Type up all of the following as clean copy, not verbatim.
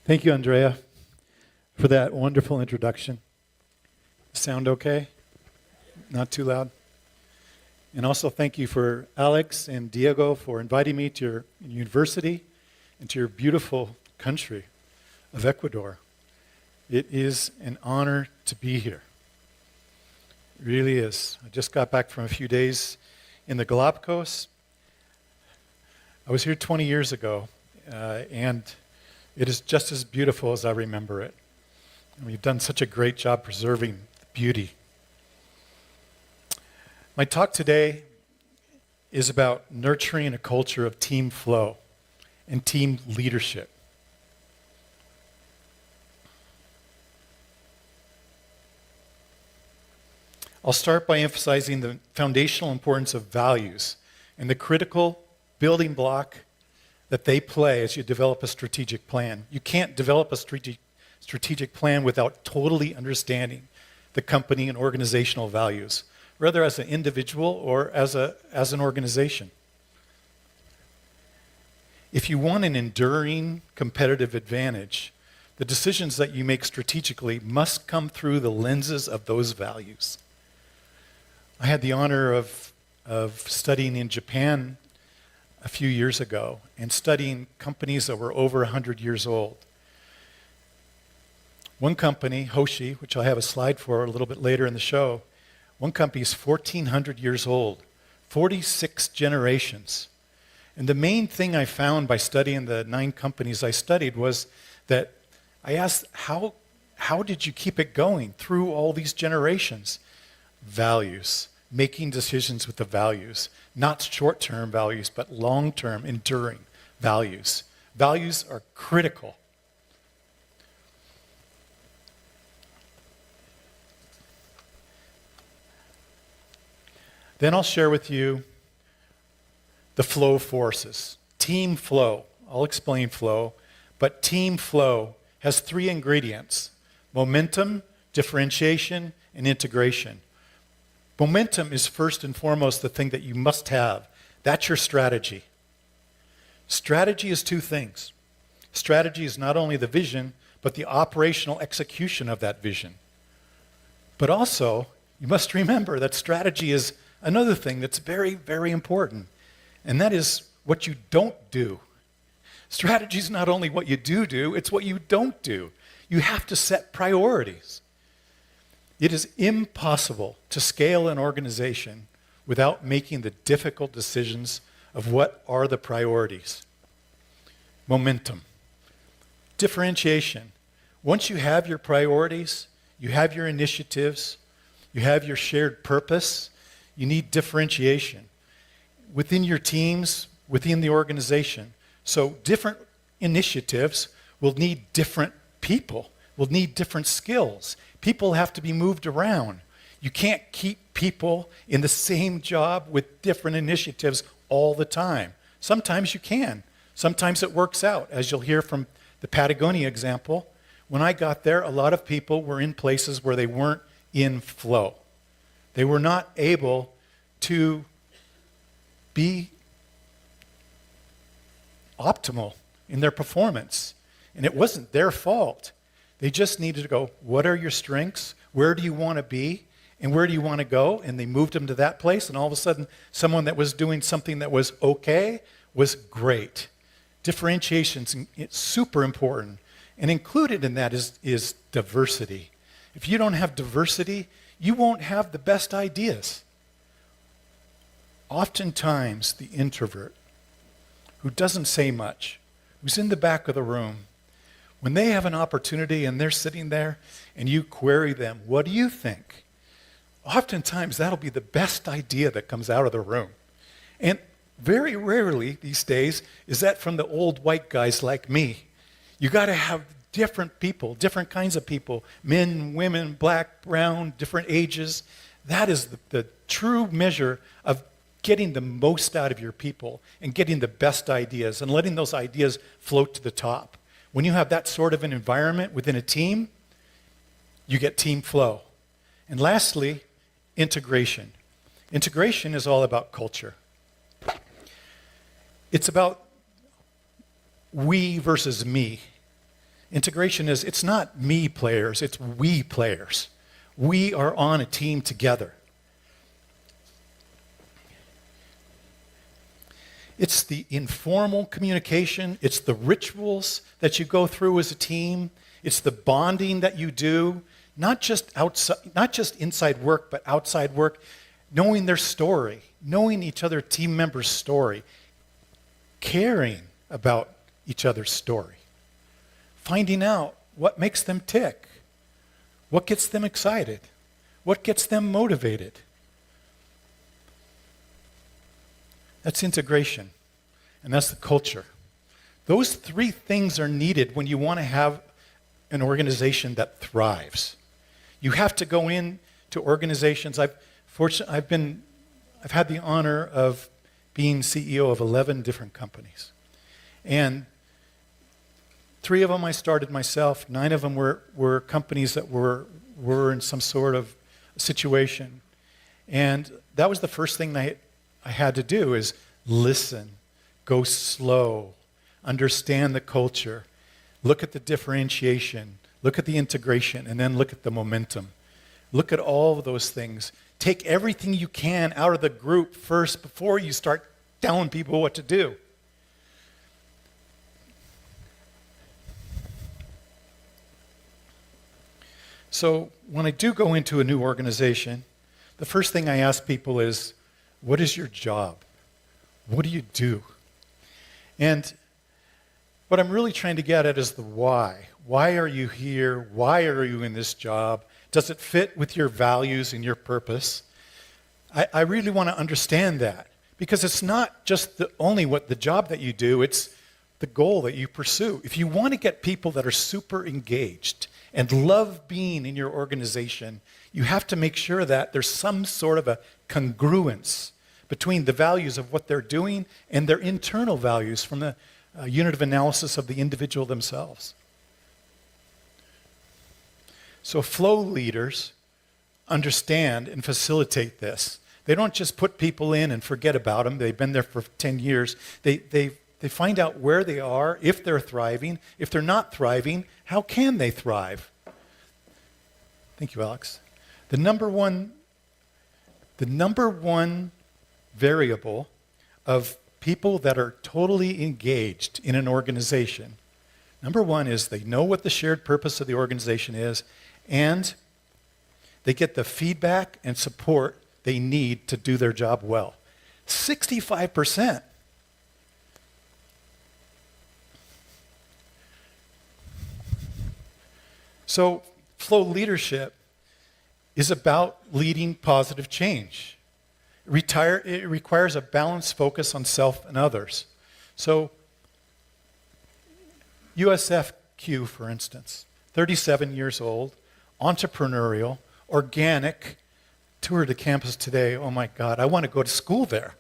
Thank you, Andrea, for that wonderful introduction. Sound okay? Not too loud? And also thank you for Alex and Diego for inviting me to your university and to your beautiful country of Ecuador. It is an honor to be here. It really is. I just got back from a few days in the Galapagos. I was here 20 years ago, and it is just as beautiful as I remember it. And we've done such a great job preserving the beauty. My talk today is about nurturing a culture of team flow and team leadership. I'll start by emphasizing the foundational importance of values and the critical building block that they play as you develop a strategic plan. You can't develop a strategic plan without totally understanding the company and organizational values, whether as an individual or as an organization. If you want an enduring competitive advantage, the decisions that you make strategically must come through the lenses of those values. I had the honor of studying in Japan a few years ago and studying companies that were over 100 years old. One company, Hoshi, which I'll have a slide for a little bit later in the show, one company is 1,400 years old, 46 generations. And the main thing I found by studying the 9 companies I studied was that I asked, how did you keep it going through all these generations? Values, making decisions with the values, not short-term values, but long-term, enduring values. Values are critical. Then I'll share with you the flow forces. Team flow. I'll explain flow, but team flow has 3 ingredients: momentum, differentiation, and integration. Momentum is first and foremost the thing that you must have. That's your strategy. Strategy is 2 things. Strategy is not only the vision, but the operational execution of that vision. But also, you must remember that strategy is another thing that's very, very important, and that is what you don't do. Strategy is not only what you do, it's what you don't do. You have to set priorities. It is impossible to scale an organization without making the difficult decisions of what are the priorities. Momentum. Differentiation. Once you have your priorities, you have your initiatives, you have your shared purpose, you need differentiation within your teams, within the organization. So different initiatives will need different people, will need different skills. People have to be moved around. You can't keep people in the same job with different initiatives all the time. Sometimes you can. Sometimes it works out, as you'll hear from the Patagonia example. When I got there, a lot of people were in places where they weren't in flow. They were not able to be optimal in their performance. And it wasn't their fault. They just needed to go, what are your strengths? Where do you want to be? And where do you want to go? And they moved them to that place, and all of a sudden, someone that was doing something that was okay was great. Differentiation's super important. And included in that is diversity. If you don't have diversity, you won't have the best ideas. Oftentimes, the introvert, who doesn't say much, who's in the back of the room, when they have an opportunity and they're sitting there and you query them, what do you think? Oftentimes, that'll be the best idea that comes out of the room. And very rarely these days is that from the old white guys like me. You got to have different people, different kinds of people, men, women, black, brown, different ages. That is the true measure of getting the most out of your people and getting the best ideas and letting those ideas float to the top. When you have that sort of an environment within a team, you get team flow. And lastly, integration. Integration is all about culture. It's about we versus me. Integration is, it's not me players, it's we players. We are on a team together. It's the informal communication. It's the rituals that you go through as a team. It's the bonding that you do, not just inside work, but outside work, knowing their story, knowing each other team members' story, caring about each other's story, finding out what makes them tick, what gets them excited, what gets them motivated. That's integration, and that's the culture. Those three things are needed when you want to have an organization that thrives. You have to go into organizations. I've had the honor of being CEO of 11 different companies. And 3 of them I started myself. 9 of them were companies that were in some sort of situation. And that was the first thing I had to do, is listen, go slow, understand the culture, look at the differentiation, look at the integration, and then look at the momentum. Look at all of those things. Take everything you can out of the group first before you start telling people what to do. So when I do go into a new organization, the first thing I ask people is, what is your job? What do you do? And what I'm really trying to get at is the why. Why are you here? Why are you in this job? Does it fit with your values and your purpose? I really want to understand that, because it's not just the job that you do, it's the goal that you pursue. If you want to get people that are super engaged and love being in your organization, you have to make sure that there's some sort of a congruence between the values of what they're doing and their internal values from the unit of analysis of the individual themselves. So flow leaders understand and facilitate this. They don't just put people in and forget about them. They've been there for 10 years. They find out where they are, if they're thriving. If they're not thriving, how can they thrive? Thank you, Alex. The number one variable of people that are totally engaged in an organization, number one is they know what the shared purpose of the organization is, and they get the feedback and support they need to do their job well. 65%. So flow leadership is about leading positive change. It requires a balanced focus on self and others. So USFQ, for instance, 37 years old, entrepreneurial, organic, toured the campus today. Oh my God, I want to go to school there.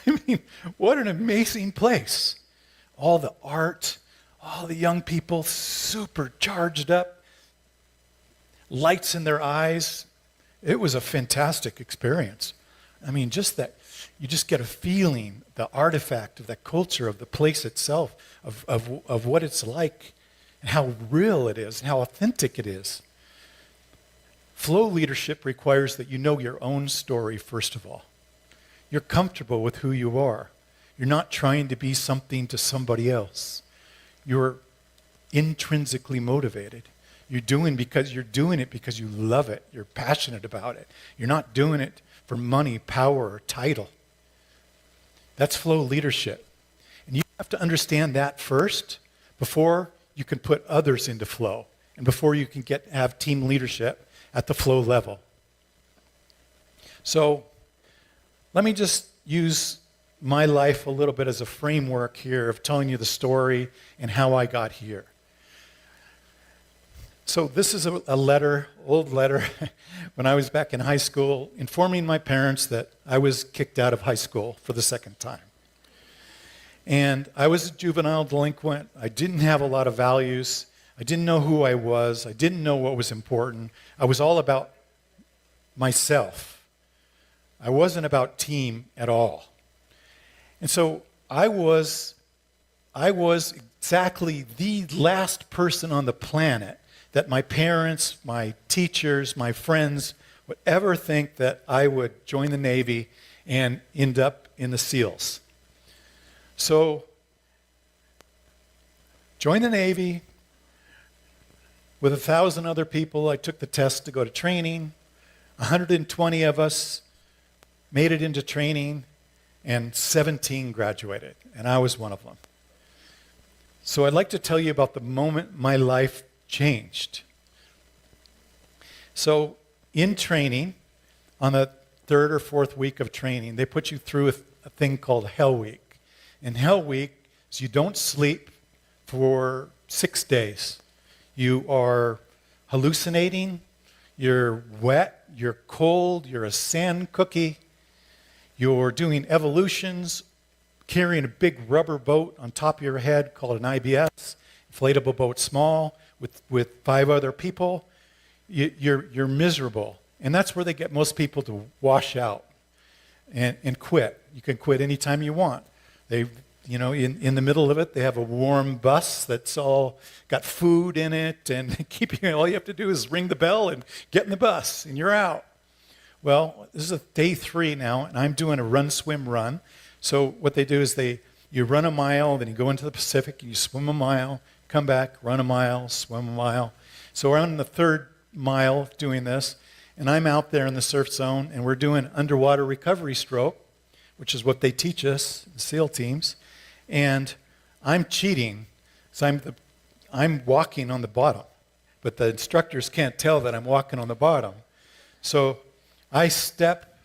I mean, what an amazing place. All the art, all the young people, super charged up, lights in their eyes. It was a fantastic experience. I mean, just that, you just get a feeling, the artifact of the culture of the place itself, of what it's like, and how real it is, and how authentic it is. Flow leadership requires that you know your own story, first of all. You're comfortable with who you are. You're not trying to be something to somebody else. You're intrinsically motivated. You're doing it because you love it. You're passionate about it. You're not doing it for money, power, or title. That's flow leadership. And you have to understand that first before you can put others into flow and before you can have team leadership at the flow level. So let me just use my life a little bit as a framework here of telling you the story and how I got here. So this is a letter, old letter, when I was back in high school, informing my parents that I was kicked out of high school for the second time. And I was a juvenile delinquent. I didn't have a lot of values. I didn't know who I was. I didn't know what was important. I was all about myself. I wasn't about team at all. And so I was I was exactly the last person on the planet that my parents, my teachers, my friends would ever think that I would join the Navy and end up in the SEALs. So, joined the Navy with 1,000 other people. I took the test to go to training. 120 of us made it into training, and 17 graduated, and I was one of them. So I'd like to tell you about the moment my life changed. So in training, on the third or fourth week of training, they put you through a thing called Hell Week. And Hell Week is you don't sleep for 6 days. You are hallucinating, you're wet, you're cold, you're a sand cookie, you're doing evolutions, carrying a big rubber boat on top of your head called an IBS, inflatable boat small, with 5 other people. You're miserable. And that's where they get most people to wash out and quit. You can quit anytime you want. They, in the middle of it, they have a warm bus that's all got food in it, and all you have to do is ring the bell and get in the bus, and you're out. Well, this is day 3 now, and I'm doing a run, swim, run. So what they do is you run a mile, then you go into the Pacific, and you swim a mile, come back, run a mile, swim a mile. So we're on the 3rd mile doing this, and I'm out there in the surf zone, and we're doing underwater recovery stroke, which is what they teach us, the SEAL teams, and I'm cheating, so I'm walking on the bottom, but the instructors can't tell that I'm walking on the bottom. So I step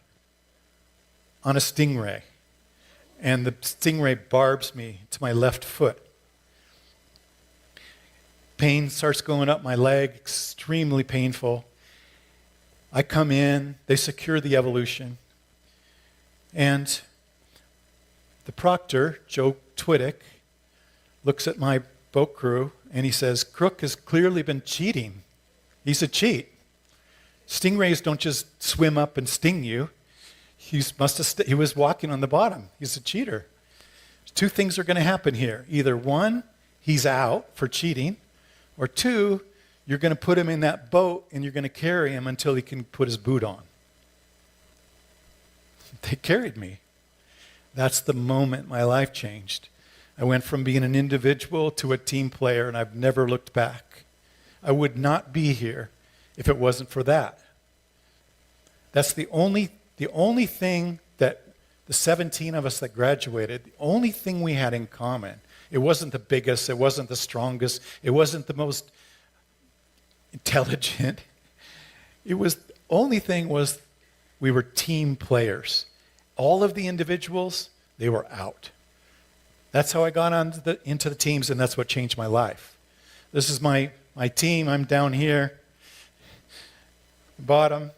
on a stingray, and the stingray barbs me to my left foot. Pain starts going up my leg, extremely painful. I come in, they secure the evolution, and the proctor, Joe Twittick, looks at my boat crew, and he says, Crooke has clearly been cheating. He's a cheat. Stingrays don't just swim up and sting you. He was walking on the bottom. He's a cheater. 2 things are going to happen here. Either 1, he's out for cheating, or 2, you're going to put him in that boat and you're going to carry him until he can put his boot on. They carried me. That's the moment my life changed. I went from being an individual to a team player, and I've never looked back. I would not be here if it wasn't for that. That's the only thing that the 17 of us that graduated, the only thing we had in common. It wasn't the biggest, it wasn't the strongest, it wasn't the most intelligent. The only thing was we were team players. All of the individuals, they were out. That's how I got into the teams, and that's what changed my life. This is my team. I'm down here, bottom,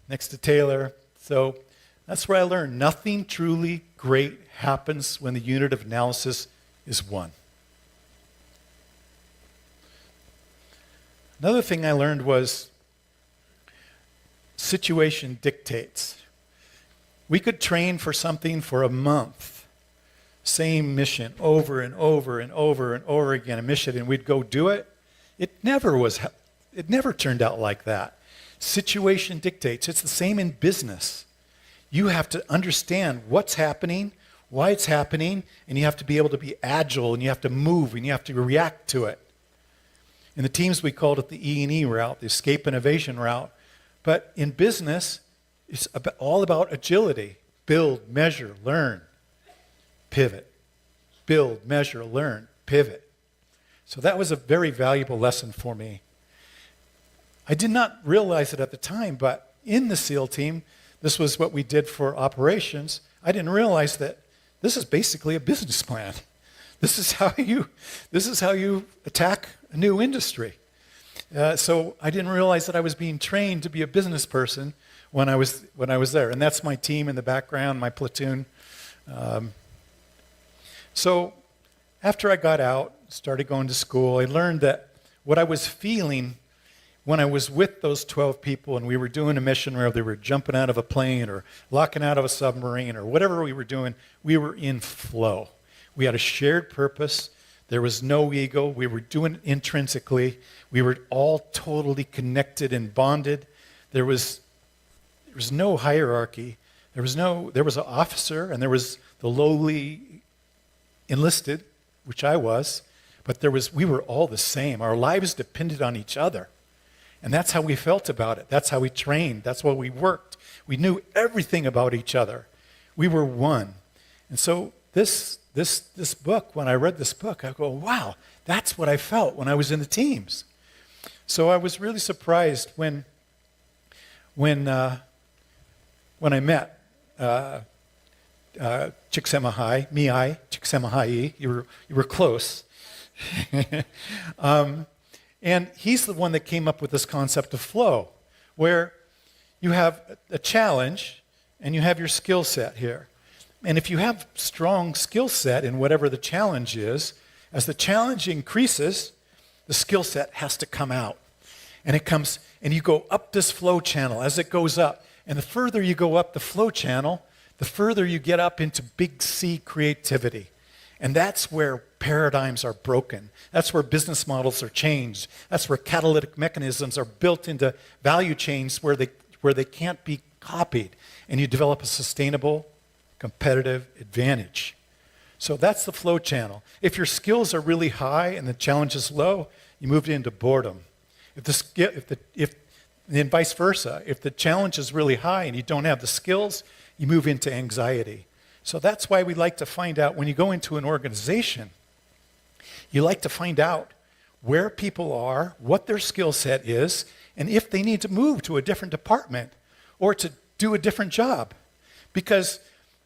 next to Taylor. So that's where I learned nothing truly great happens when the unit of analysis is 1. Another thing I learned was situation dictates. We could train for something for a month, same mission over and over and over and over again, a mission, and we'd go do it. It never turned out like that. Situation dictates. It's the same in business. You have to understand what's happening, why it's happening, and you have to be able to be agile, and you have to move, and you have to react to it. In the teams, we called it the E&E route, the escape and evasion route. But in business, it's all about agility. Build, measure, learn, pivot. Build, measure, learn, pivot. So that was a very valuable lesson for me. I did not realize it at the time, but in the SEAL team, this was what we did for operations. I didn't realize that this is basically a business plan. This is how you attack a new industry. So I didn't realize that I was being trained to be a business person when I was there, and that's my team in the background, my platoon. So after I got out, started going to school, I learned that what I was feeling when I was with those 12 people and we were doing a mission where they were jumping out of a plane or locking out of a submarine or whatever we were doing, we were in flow. We had a shared purpose. There was no ego. We were doing it intrinsically. We were all totally connected and bonded. There was no hierarchy. There was an officer, and there was the lowly enlisted, which I was, but we were all the same. Our lives depended on each other. And that's how we felt about it. That's how we trained. That's how we worked. We knew everything about each other. We were one. And so this book, when I read this book, I go, wow, that's what I felt when I was in the teams. So I was really surprised when I met Csikszentmihalyi, you were close. And he's the one that came up with this concept of flow, where you have a challenge and you have your skill set here. And if you have strong skill set in whatever the challenge is, as the challenge increases, the skill set has to come out. And it comes, and you go up this flow channel as it goes up. And the further you go up the flow channel, the further you get up into big C creativity. And that's where paradigms are broken. That's where business models are changed. That's where catalytic mechanisms are built into value chains where they can't be copied. And you develop a sustainable, competitive advantage. So that's the flow channel. If your skills are really high and the challenge is low, you move into boredom. And vice versa, if the challenge is really high and you don't have the skills, you move into anxiety. So that's why we like to find out, when you go into an organization, you like to find out where people are, what their skill set is, and if they need to move to a different department or to do a different job. Because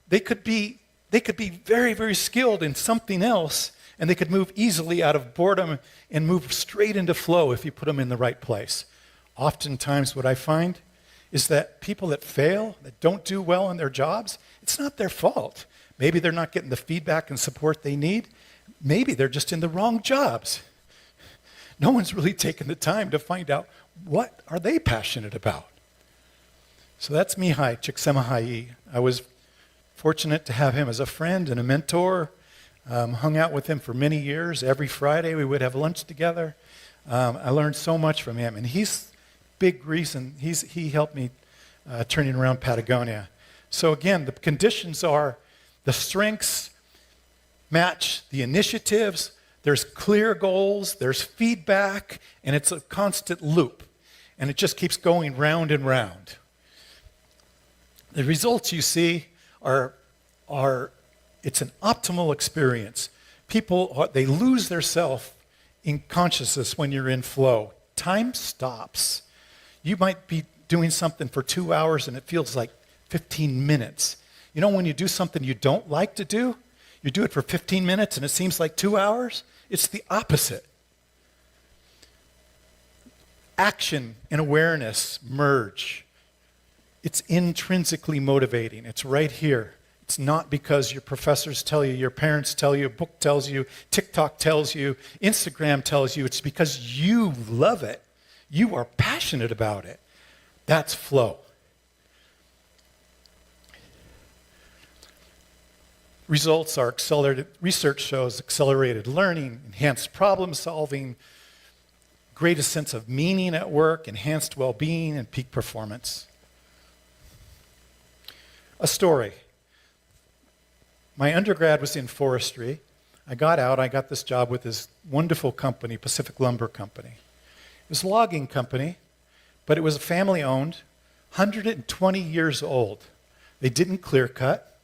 they could be very, very skilled in something else, and they could move easily out of boredom and move straight into flow if you put them in the right place. Oftentimes what I find is that people that fail, that don't do well in their jobs, it's not their fault. Maybe they're not getting the feedback and support they need. Maybe they're just in the wrong jobs. No one's really taken the time to find out what are they passionate about. So that's Mihai Csikszentmihalyi. I was fortunate to have him as a friend and a mentor. Hung out with him for many years. Every Friday we would have lunch together. I learned so much from him, and he's big reason. He helped me turning around Patagonia. So again, the conditions are the strengths match the initiatives, there's clear goals, there's feedback, and it's a constant loop. And it just keeps going round and round. The results you see are it's an optimal experience. People, they lose their self in consciousness when you're in flow. Time stops. You might be doing something for 2 hours and it feels like 15 minutes. You know, when you do something you don't like to do, you do it for 15 minutes and it seems like 2 hours? It's the opposite. Action and awareness merge. It's intrinsically motivating. It's right here. It's not because your professors tell you, your parents tell you, a book tells you, TikTok tells you, Instagram tells you. It's because you love it. You are passionate about it. That's flow. Results are accelerated. Research shows accelerated learning, enhanced problem solving, greatest sense of meaning at work, enhanced well-being, and peak performance. A story. My undergrad was in forestry. I got out, I got this job with this wonderful company, Pacific Lumber Company. It was a logging company, but it was family-owned, 120 years old. They didn't clear cut.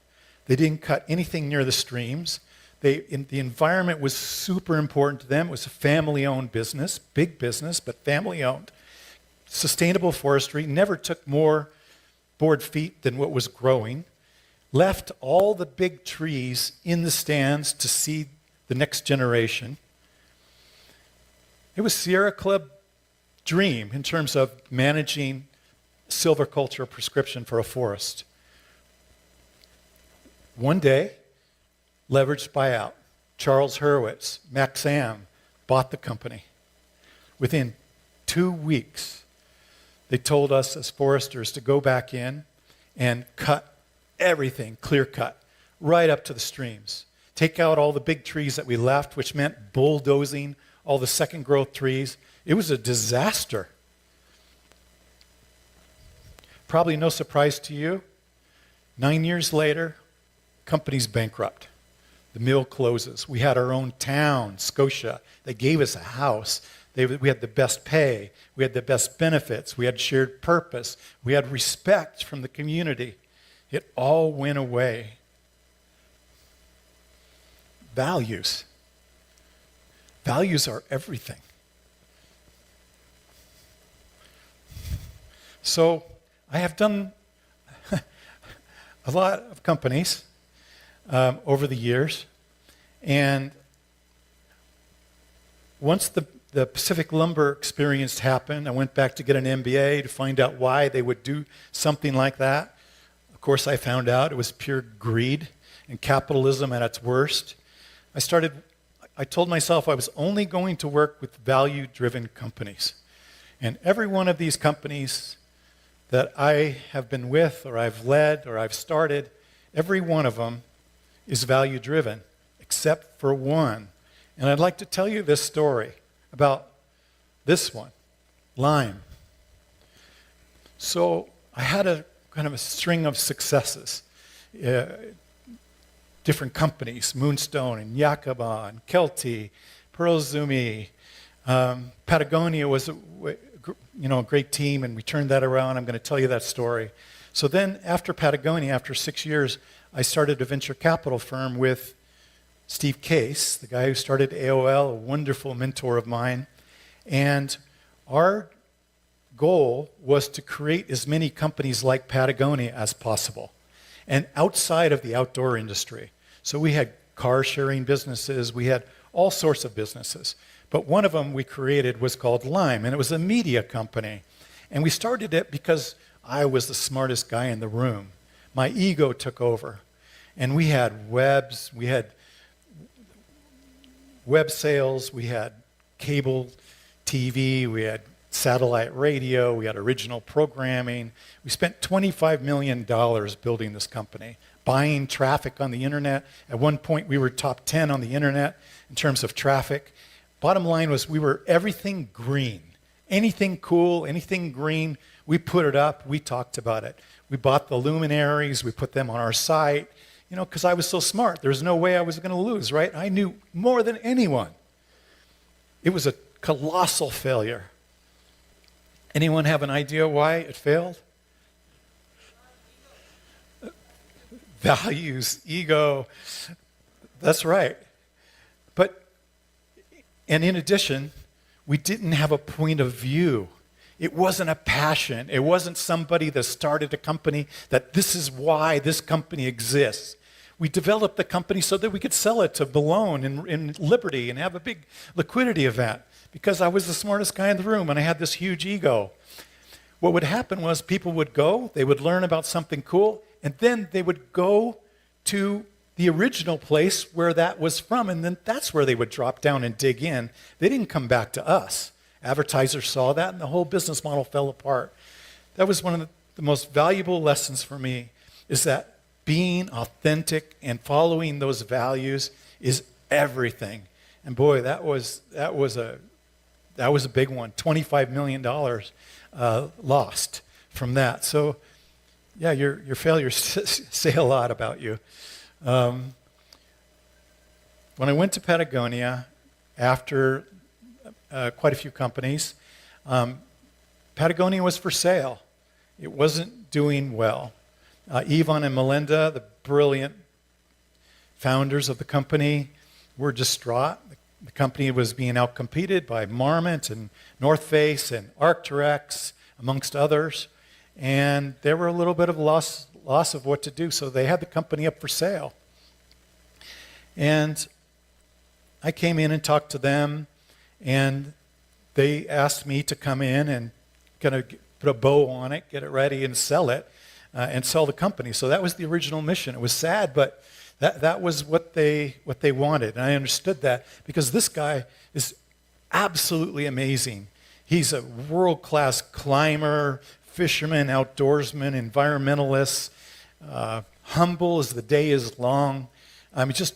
They didn't cut anything near the streams. The environment was super important to them. It was a family-owned business, big business, but family-owned. Sustainable forestry, never took more board feet than what was growing. Left all the big trees in the stands to seed the next generation. It was Sierra Club dream in terms of managing silviculture prescription for a forest. One day, leveraged buyout. Charles Hurwitz, Maximo, bought the company. Within 2 weeks, they told us as foresters to go back in and cut everything, clear cut, right up to the streams. take out all the big trees that we left, which meant bulldozing all the second growth trees. It was a disaster. Probably no surprise to you. 9 years later, company's bankrupt. The mill closes. We had our own town, Scotia. They gave us a house. We had the best pay. We had the best benefits. We had shared purpose. We had respect from the community. It all went away. Values. Values are everything. So I have done a lot of companies over the years, and once the Pacific Lumber experience happened, I went back to get an MBA to find out why they would do something like that. Of course, I found out it was pure greed and capitalism at its worst. I told myself I was only going to work with value-driven companies. And every one of these companies that I have been with, or I've led, or I've started, every one of them is value-driven, except for one. And I'd like to tell you this story about this one, Lime. So I had a kind of a string of successes. Different companies, Moonstone and Yakima and Kelty, Pearl Zumi. Patagonia was a great team, and we turned that around. I'm going to tell you that story. So then after Patagonia, after 6 years, I started a venture capital firm with Steve Case, the guy who started AOL, a wonderful mentor of mine. And our goal was to create as many companies like Patagonia as possible, and outside of the outdoor industry. So we had car sharing businesses, we had all sorts of businesses. But one of them we created was called Lime, and it was a media company. And we started it because I was the smartest guy in the room. My ego took over. And we had web sales, we had cable TV, we had satellite radio, we had original programming. We spent $25 million building this company, buying traffic on the internet. At one point, we were top 10 on the internet in terms of traffic. Bottom line was we were everything green. Anything cool, anything green, we put it up, we talked about it. We bought the luminaries, we put them on our site, because I was so smart. There was no way I was going to lose, right? I knew more than anyone. It was a colossal failure. Anyone have an idea why it failed? Values, ego. That's right. And in addition, we didn't have a point of view. It wasn't a passion. It wasn't somebody that started a company that this is why this company exists. We developed the company so that we could sell it to Malone in Liberty and have a big liquidity event because I was the smartest guy in the room and I had this huge ego. What would happen was people would go, they would learn about something cool, and then they would go to the original place where that was from, and then that's where they would drop down and dig in. They didn't come back to us. Advertisers saw that, and the whole business model fell apart. That was one of the most valuable lessons for me, is that being authentic and following those values is everything. And boy, that was a big one. $25 million lost from that. So, yeah, your failures say a lot about you. When I went to Patagonia after quite a few companies, Patagonia was for sale. It wasn't doing well. Yvonne and Melinda, the brilliant founders of the company, were distraught. The company was being outcompeted by Marmot and North Face and Arc'teryx, amongst others, and there were a little bit of loss of what to do, so they had the company up for sale. And I came in and talked to them, and they asked me to come in and kind of put a bow on it, get it ready, and sell it, and sell the company. So that was the original mission. It was sad, but that was what they wanted, and I understood that because this guy is absolutely amazing. He's a world-class climber, fisherman, outdoorsman, environmentalist, humble as the day is long. Just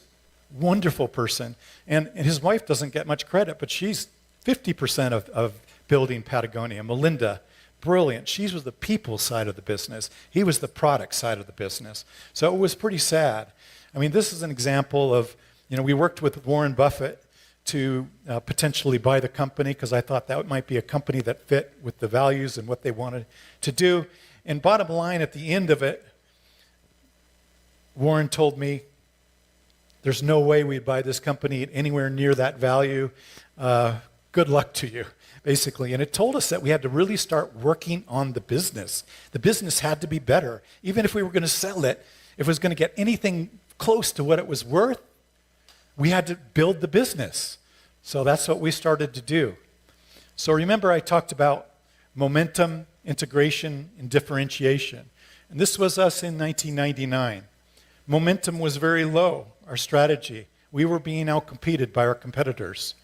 wonderful person. And his wife doesn't get much credit, but she's 50% of building Patagonia. Melinda, brilliant. She was the people side of the business. He was the product side of the business. So it was pretty sad. I mean, this is an example of, we worked with Warren Buffett to potentially buy the company because I thought that might be a company that fit with the values and what they wanted to do. And bottom line, at the end of it, Warren told me, there's no way we'd buy this company at anywhere near that value. Good luck to you, basically. And it told us that we had to really start working on the business. The business had to be better. Even if we were going to sell it, if it was going to get anything close to what it was worth, we had to build the business. So that's what we started to do. So remember I talked about momentum, integration, and differentiation. And this was us in 1999. Momentum was very low, our strategy. We were being outcompeted by our competitors.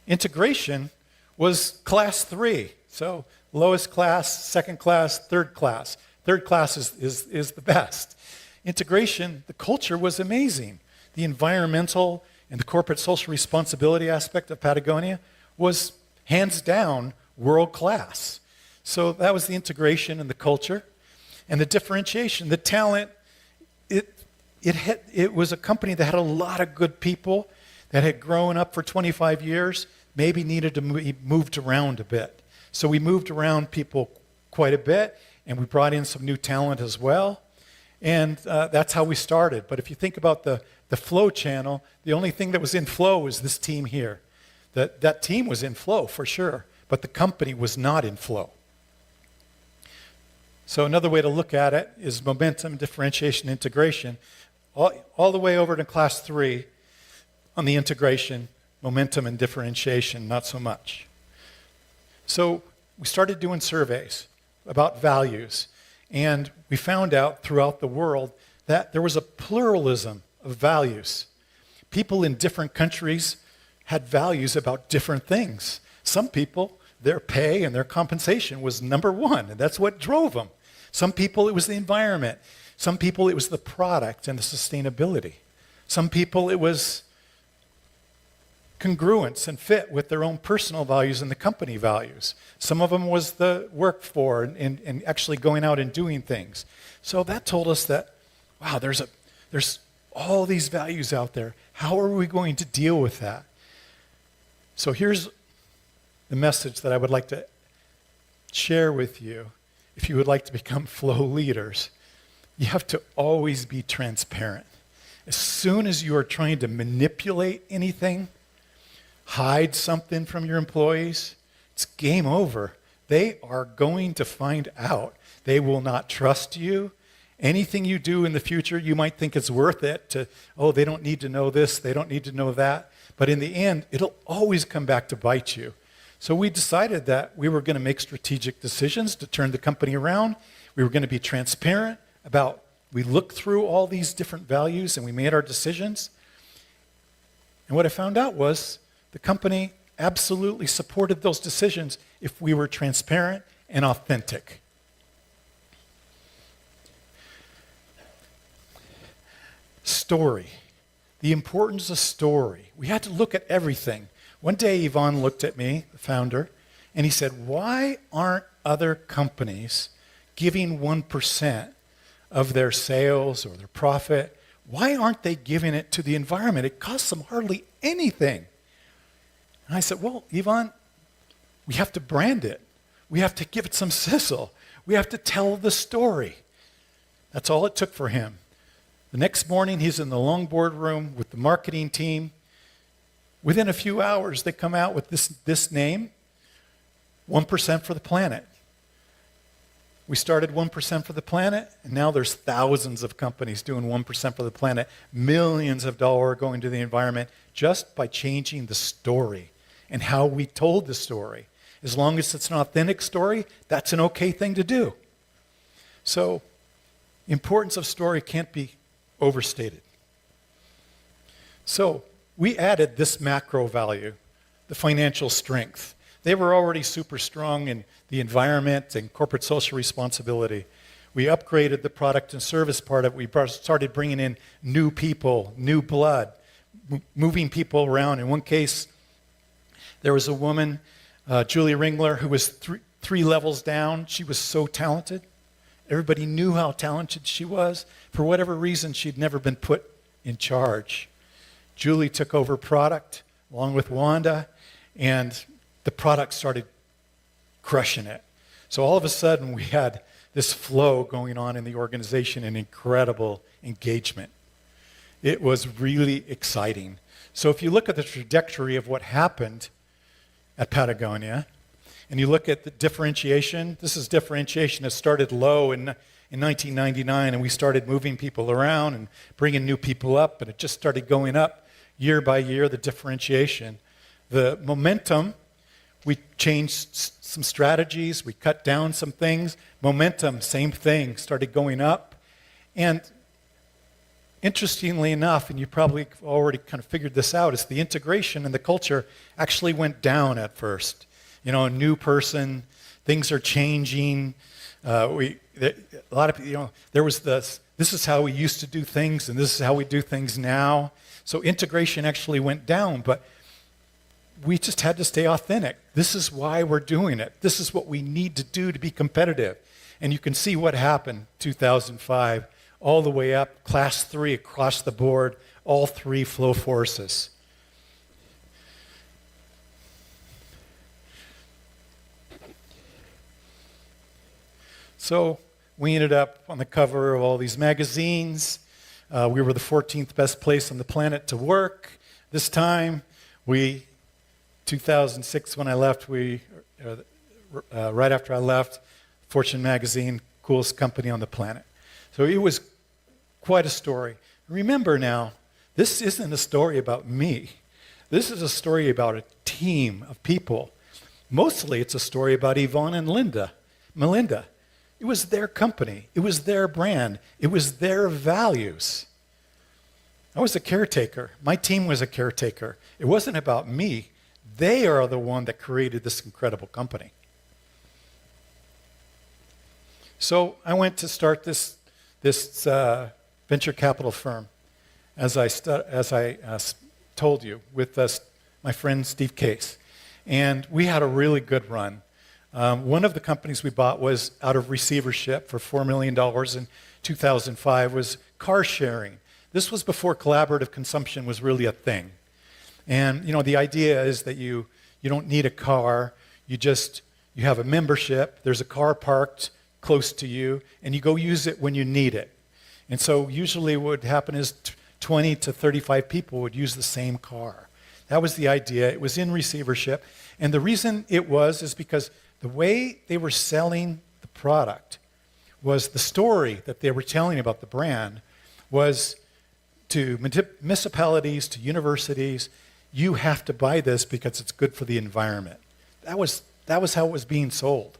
Integration was class 3. So lowest class, second class, third class. Third class is the best. Integration, the culture was amazing. The environmental and the corporate social responsibility aspect of Patagonia was hands down world class. So that was the integration and the culture. And the differentiation, the talent, it was a company that had a lot of good people that had grown up for 25 years, maybe needed to be moved around a bit. So we moved around people quite a bit, and we brought in some new talent as well. And that's how we started. But if you think about the flow channel, the only thing that was in flow was this team here. That team was in flow for sure, but the company was not in flow. So another way to look at it is momentum, differentiation, integration. All the way over to class 3 on the integration, momentum and differentiation, not so much. So we started doing surveys about values, and we found out throughout the world that there was a pluralism of values. People in different countries had values about different things. Some people, their pay and their compensation was number one, and that's what drove them. Some people, it was the environment. Some people, it was the product and the sustainability. Some people, it was congruence and fit with their own personal values and the company values. Some of them was the work for and actually going out and doing things. So that told us that, wow, there's all these values out there. How are we going to deal with that? So here's the message that I would like to share with you. If you would like to become flow leaders, you have to always be transparent. As soon as you are trying to manipulate anything, hide something from your employees, it's game over. They are going to find out. They will not trust you. Anything you do in the future, you might think it's worth it to, they don't need to know this, they don't need to know that. But in the end, it'll always come back to bite you. So we decided that we were going to make strategic decisions to turn the company around. We were going to be transparent about, we looked through all these different values and we made our decisions. And what I found out was the company absolutely supported those decisions if we were transparent and authentic. Story. The importance of story. We had to look at everything. One day, Yvonne looked at me, the founder, and he said, why aren't other companies giving 1% of their sales or their profit? Why aren't they giving it to the environment? It costs them hardly anything. And I said, well, Yvonne, we have to brand it. We have to give it some sizzle. We have to tell the story. That's all it took for him. The next morning, he's in the long boardroom with the marketing team. Within a few hours, they come out with this name, 1% for the planet. We started 1% for the planet, and now there's thousands of companies doing 1% for the planet, millions of dollars going to the environment just by changing the story and how we told the story. As long as it's an authentic story, that's an okay thing to do. So, importance of story can't be overstated. So, we added this macro value, the financial strength. They were already super strong in the environment and corporate social responsibility. We upgraded the product and service part of it. We started bringing in new people, new blood, moving people around. In one case, there was a woman, Julia Ringler, who was three levels down. She was so talented. Everybody knew how talented she was. For whatever reason, she'd never been put in charge. Julie took over product along with Wanda, and the product started crushing it. So all of a sudden, we had this flow going on in the organization and incredible engagement. It was really exciting. So if you look at the trajectory of what happened at Patagonia, and you look at the differentiation, this is differentiation that started low in 1999, and we started moving people around and bringing new people up, and it just started going up year by year, the differentiation. The momentum, we changed some strategies, we cut down some things. Momentum, same thing, started going up. And interestingly enough, and you probably already kind of figured this out, is the integration and the culture actually went down at first. You know, a new person, things are changing. A lot of people, there was this is how we used to do things, and this is how we do things now. So integration actually went down, but we just had to stay authentic. This is why we're doing it. This is what we need to do to be competitive. And you can see what happened 2005, all the way up, class 3 across the board, all 3 flow forces. So we ended up on the cover of all these magazines. We were the 14th best place on the planet to work. This time, 2006 when I left, right after I left, Fortune magazine, coolest company on the planet. So it was quite a story. Remember now, this isn't a story about me. This is a story about a team of people. Mostly it's a story about Yvonne and Melinda. It was their company. It was their brand. It was their values. I was a caretaker. My team was a caretaker. It wasn't about me. They are the one that created this incredible company. So I went to start this venture capital firm, as I told you, with my friend Steve Case. And we had a really good run. One of the companies we bought was out of receivership for $4 million in 2005, was car sharing. This was before collaborative consumption was really a thing. And the idea is that you don't need a car, you have a membership, there's a car parked close to you, and you go use it when you need it. And so usually what would happen is 20 to 35 people would use the same car. That was the idea. It was in receivership. And the reason it was is because the way they were selling the product was the story that they were telling about the brand was to municipalities, to universities, you have to buy this because it's good for the environment. That was how it was being sold.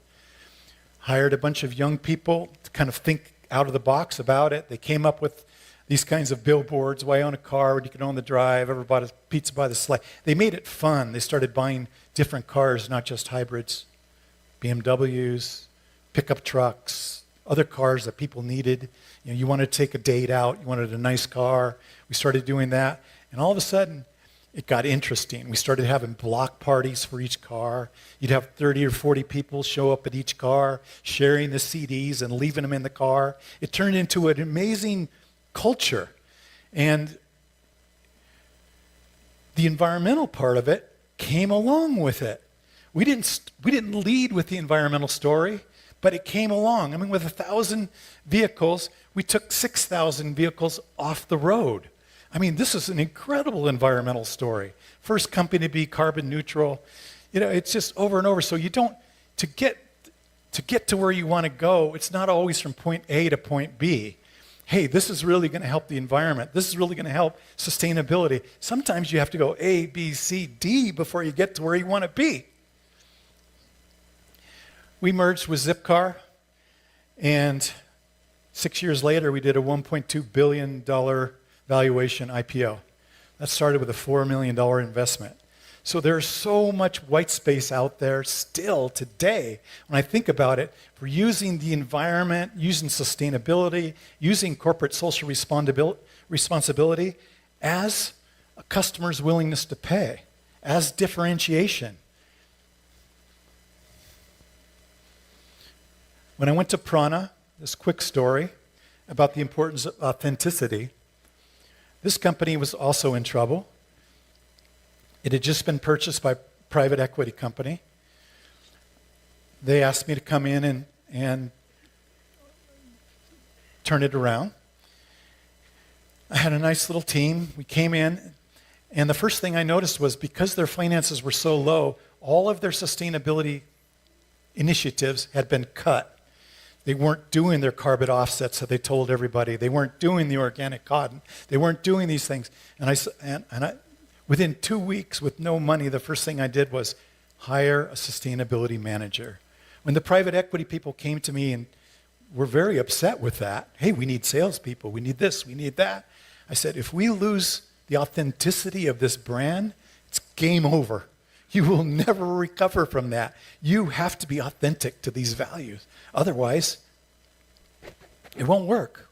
Hired a bunch of young people to kind of think out of the box about it. They came up with these kinds of billboards, why own a car when you can own the drive, everybody bought a pizza by the slice. They made it fun. They started buying different cars, not just hybrids, BMWs, pickup trucks, other cars that people needed. You wanted to take a date out, you wanted a nice car. We started doing that, and all of a sudden, it got interesting. We started having block parties for each car. You'd have 30 or 40 people show up at each car, sharing the CDs and leaving them in the car. It turned into an amazing culture. And the environmental part of it came along with it. We didn't lead with the environmental story, but it came along. I mean, with 1,000 vehicles, we took 6,000 vehicles off the road. I mean, this is an incredible environmental story. First company to be carbon neutral. It's just over and over. So to get to where you want to go, it's not always from point A to point B. Hey, this is really going to help the environment. This is really going to help sustainability. Sometimes you have to go A, B, C, D before you get to where you want to be. We merged with Zipcar, and 6 years later, we did a $1.2 billion valuation IPO. That started with a $4 million investment. So there's so much white space out there still today. When I think about it, for using the environment, using sustainability, using corporate social responsibility as a customer's willingness to pay as differentiation. When I went to Prana, this quick story about the importance of authenticity, this company was also in trouble. It had just been purchased by a private equity company. They asked me to come in and turn it around. I had a nice little team. We came in, and the first thing I noticed was because their finances were so low, all of their sustainability initiatives had been cut. They weren't doing their carbon offsets that they told everybody. They weren't doing the organic cotton. They weren't doing these things. And I, within 2 weeks, with no money, the first thing I did was hire a sustainability manager. When the private equity people came to me and were very upset with that, hey, we need salespeople, we need this, we need that. I said, if we lose the authenticity of this brand, it's game over. You will never recover from that. You have to be authentic to these values. Otherwise, it won't work.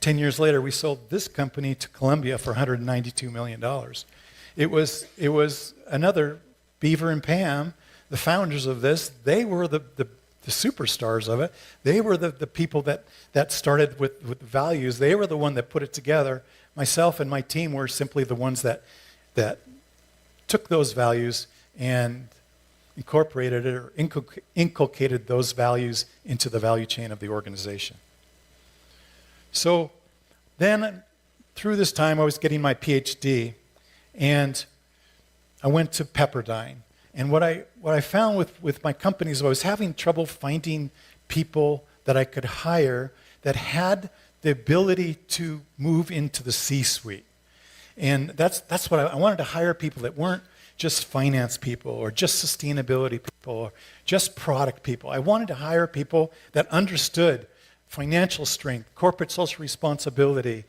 10 years later, we sold this company to Columbia for $192 million. It was another Beaver and Pam, the founders of this. They were the superstars of it. They were the people that started with values. They were the one that put it together. Myself and my team were simply the ones that took those values and incorporated it or inculcated those values into the value chain of the organization. So then through this time I was getting my PhD, and I went to Pepperdine. And what I found with my companies, I was having trouble finding people that I could hire that had the ability to move into the C-suite. And that's what I wanted to hire people that weren't just finance people or just sustainability people or just product people. I wanted to hire people that understood financial strength, corporate social responsibility,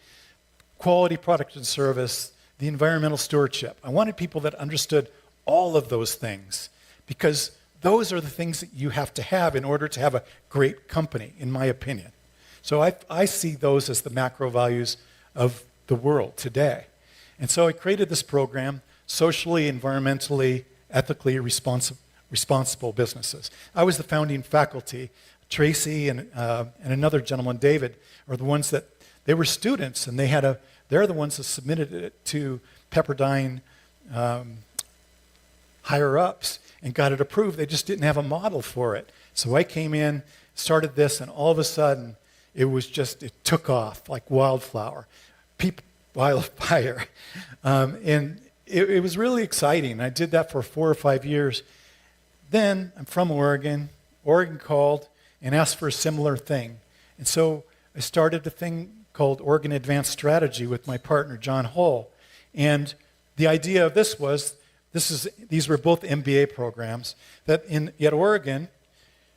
quality product and service, the environmental stewardship. I wanted people that understood all of those things, because those are the things that you have to have in order to have a great company, in my opinion. So I see those as the macro values of the world today. And so I created this program, socially, environmentally, ethically responsible businesses. I was the founding faculty. Tracy and another gentleman, David, are the ones that, they were students, and they're the ones that submitted it to Pepperdine higher-ups and got it approved. They just didn't have a model for it. So I came in, started this, and all of a sudden, it took off like wildfire. And it was really exciting. I did that for 4 or 5 years. Then, I'm from Oregon. Oregon called and asked for a similar thing. And so I started a thing called Oregon Advanced Strategy with my partner, John Hull. And the idea of this was, these were both MBA programs, that at Oregon,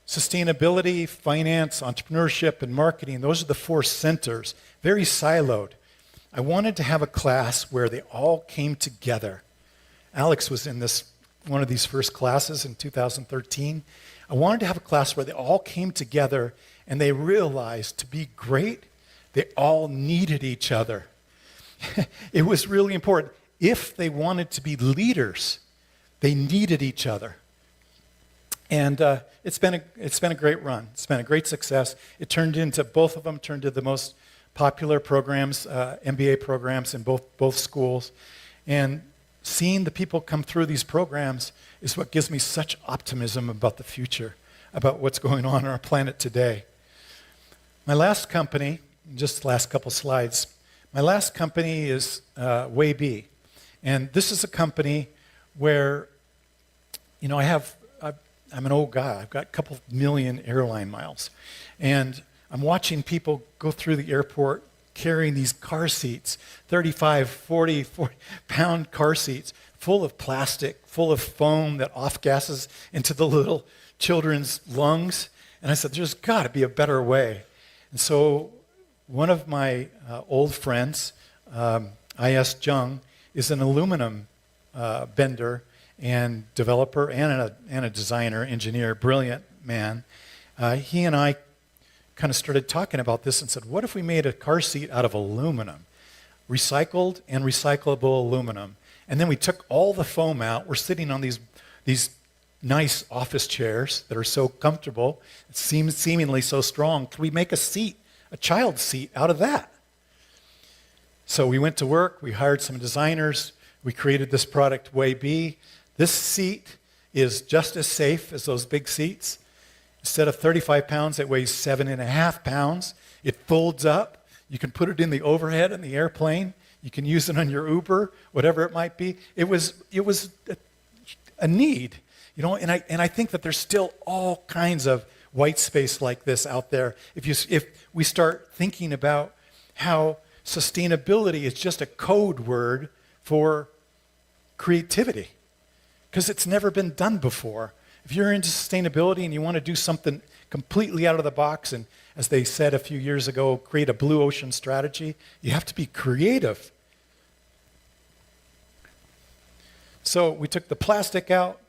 sustainability, finance, entrepreneurship, and marketing, those are the 4 centers, very siloed. I wanted to have a class where they all came together. Alex was in one of these first classes in 2013. I wanted to have a class where they all came together and they realized to be great, they all needed each other. It was really important. If they wanted to be leaders, they needed each other. And it's been a great run. It's been a great success. Both of them turned into the most popular programs, MBA programs in both schools. And seeing the people come through these programs is what gives me such optimism about the future, about what's going on our planet today. My last company, just the last couple slides, my last company is WayB. And this is a company where, I'm an old guy. I've got a couple million airline miles. And I'm watching people go through the airport carrying these car seats, 35, 40 pound car seats, full of plastic, full of foam that off-gasses into the little children's lungs. And I said, there's got to be a better way. And so one of my old friends, I.S. Jung, is an aluminum bender and developer and a designer, engineer, brilliant man. He and I kind of started talking about this and said, what if we made a car seat out of aluminum? recycled and recyclable aluminum. And then we took all the foam out. We're sitting on these nice office chairs that are so comfortable, seemingly so strong. Could we make a seat, a child seat, out of that? So we went to work. We hired some designers. We created this product, Way B. This seat is just as safe as those big seats. Instead of 35 pounds, it weighs 7.5 pounds. It folds up. You can put it in the overhead in the airplane. You can use it on your Uber, whatever it might be. It was a need, you know. And I think that there's still all kinds of white space like this out there. If we start thinking about how sustainability is just a code word for creativity, because it's never been done before. If you're into sustainability and you want to do something completely out of the box, and as they said a few years ago, create a blue ocean strategy, you have to be creative. So we took the plastic out,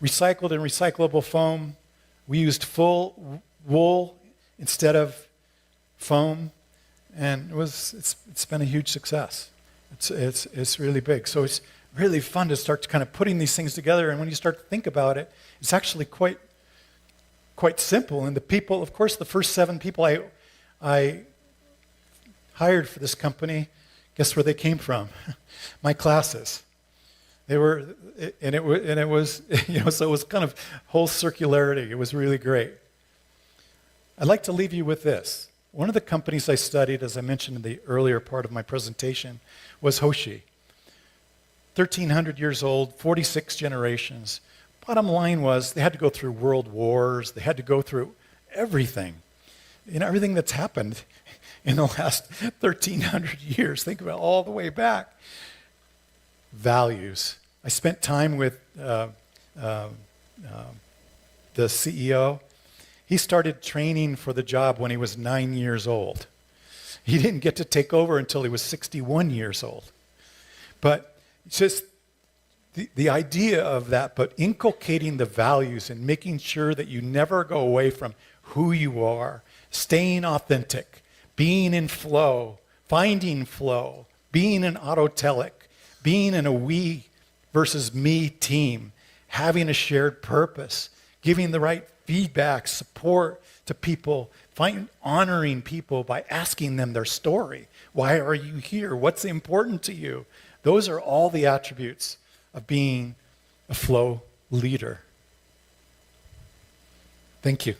recycled and recyclable foam. We used full wool instead of foam, and it's been a huge success. It's really big. So it's really fun to start kind of putting these things together, and when you start to think about it, it's actually quite simple. And the people, of course, the first 7 people I hired for this company, guess where they came from? My classes. They were, and it was, you know, so it was kind of whole circularity. It was really great. I'd like to leave you with this. One of the companies I studied, as I mentioned in the earlier part of my presentation, was Hoshi. 1,300 years old, 46 generations. Bottom line was they had to go through world wars. They had to go through everything. You know, everything that's happened in the last 1,300 years. Think about all the way back. Values. I spent time with the CEO. He started training for the job when he was 9 years old. He didn't get to take over until he was 61 years old. But just the idea of that, but inculcating the values and making sure that you never go away from who you are, staying authentic, being in flow, finding flow, being an autotelic, being in a we versus me team, having a shared purpose, giving the right feedback, support to people, honoring people by asking them their story. Why are you here? What's important to you? Those are all the attributes of being a flow leader. Thank you.